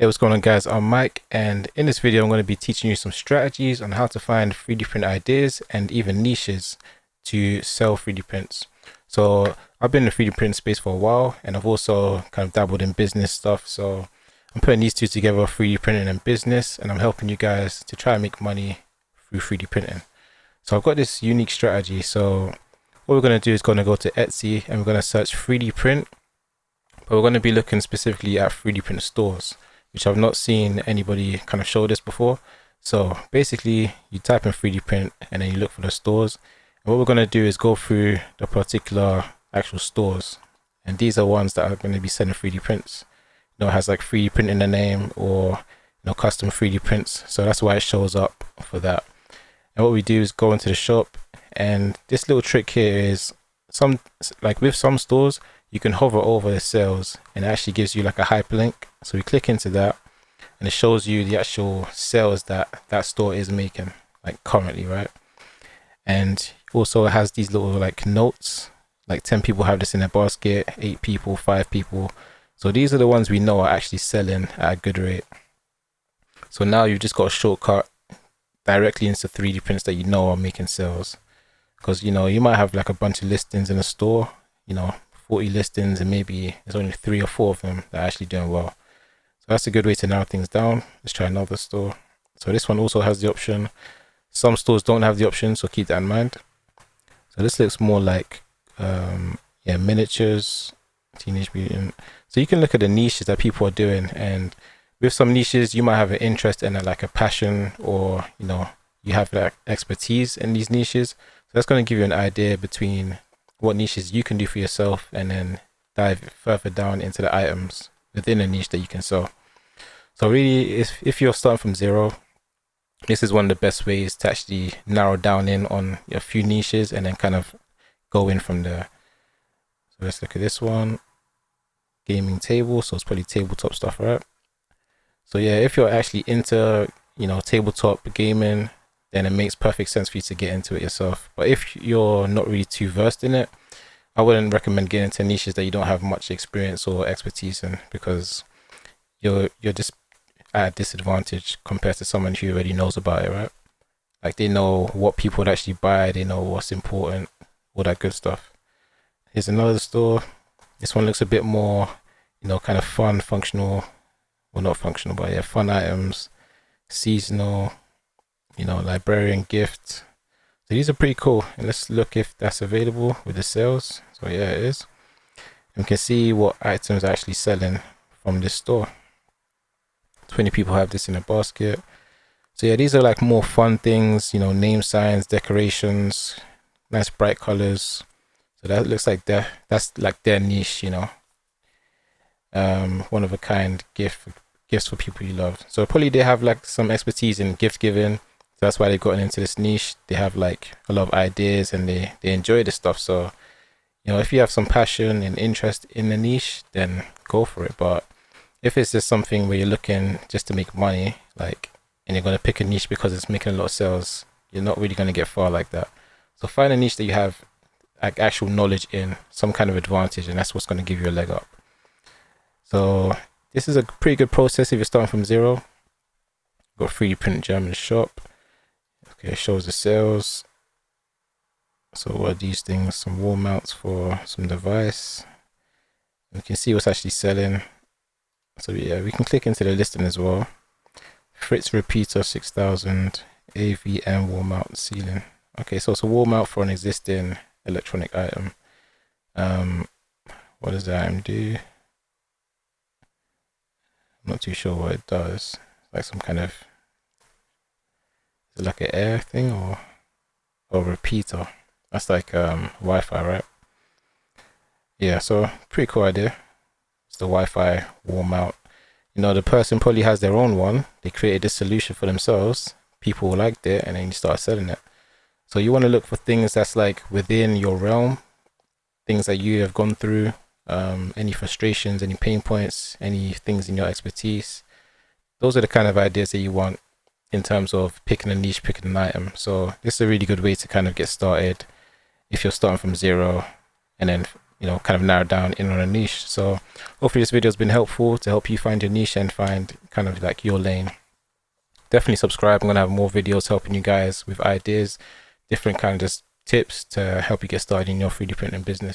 Hey, what's going on, guys? I'm Mike, and in this video I'm going to be teaching you some strategies on how to find 3D print ideas and even niches to sell 3D prints. So I've been in the 3D print space for a while, and I've also kind of dabbled in business stuff. So I'm putting these two together, 3D printing and business, and I'm helping you guys to try and make money through 3D printing. So I've got this unique strategy. So what we're going to do is going to go to Etsy and we're going to search 3D print, but we're going to be looking specifically at 3D print stores, which I've not seen anybody kind of show this before. So basically you type in 3D print and then you look for the stores. And what we're going to do is go through the particular actual stores. And these are ones that are going to be selling 3D prints. You know, it has like 3D print in the name, or custom 3D prints. So that's why it shows up for that. And what we do is go into the shop, and this little trick here is with some stores, you can hover over the sales and it actually gives you like a hyperlink. So we click into that and it shows you the actual sales that that store is making, like currently, right? And also it has these little like notes, like 10 people have this in their basket, 8 people, 5 people. So these are the ones we know are actually selling at a good rate. So now you've just got a shortcut directly into 3D prints that you know are making sales. Because you might have like a bunch of listings in a store, 40 listings, and maybe there's only 3 or 4 of them that are actually doing well. So that's a good way to narrow things down. Let's try another store. So this one also has the option. Some stores don't have the option, so keep that in mind. So this looks more like miniatures, Teenage Mutant. So you can look at the niches that people are doing, and with some niches you might have an interest in like a passion, or you have like expertise in these niches. So that's going to give you an idea between what niches you can do for yourself, and then dive further down into the items within a niche that you can sell. So really, if you're starting from zero, this is one of the best ways to actually narrow down in on a few niches and then kind of go in from there. So let's look at this one, gaming table. So it's probably tabletop stuff, right? So yeah, if you're actually into tabletop gaming, then it makes perfect sense for you to get into it yourself. But if you're not really too versed in it, I wouldn't recommend getting into niches that you don't have much experience or expertise in, because you're just at a disadvantage compared to someone who already knows about it, right? Like, they know what people would actually buy, they know what's important, all that good stuff. Here's another store. This one looks a bit more, kind of fun, functional. Well, not functional, but yeah, fun items, seasonal, librarian gift. So these are pretty cool, and let's look if that's available with the sales. So yeah, it is. And we can see what items are actually selling from this store. 20 people have this in a basket. So yeah, these are like more fun things, name signs, decorations, nice bright colors. So that looks like that's like their niche, one of a kind gifts for people you love. So probably they have like some expertise in gift giving. So that's why they've gotten into this niche. They have like a lot of ideas, and they enjoy this stuff. So if you have some passion and interest in the niche, then go for it. But if it's just something where you're looking just to make money, and you're going to pick a niche because it's making a lot of sales, you're not really going to get far like that. So find a niche that you have like actual knowledge in, some kind of advantage, and that's what's going to give you a leg up. So this is a pretty good process if you're starting from zero. Got 3D print German shop. Okay, it shows the sales. So what are these things? Some wall mounts for some device. We can see what's actually selling. So yeah, we can click into the listing as well. Fritz repeater 6000 AVM wall mount ceiling. Okay, so it's a wall mount for an existing electronic item. What does the item do? I'm not too sure what it does. Like some kind of, is it like an air thing or repeater? That's like Wi-Fi, right? Yeah, so pretty cool idea. It's the Wi-Fi wall mount. The person probably has their own one. They created this solution for themselves. People liked it, and then you start selling it. So you want to look for things that's like within your realm, things that you have gone through, any frustrations, any pain points, any things in your expertise. Those are the kind of ideas that you want in terms of picking a niche, picking an item. So this is a really good way to kind of get started if you're starting from zero, and then you know, kind of narrow down in on a niche. So hopefully this video has been helpful to help you find your niche and find kind of like your lane. Definitely subscribe. I'm gonna have more videos helping you guys with ideas, different kinds of tips to help you get started in your 3D printing business.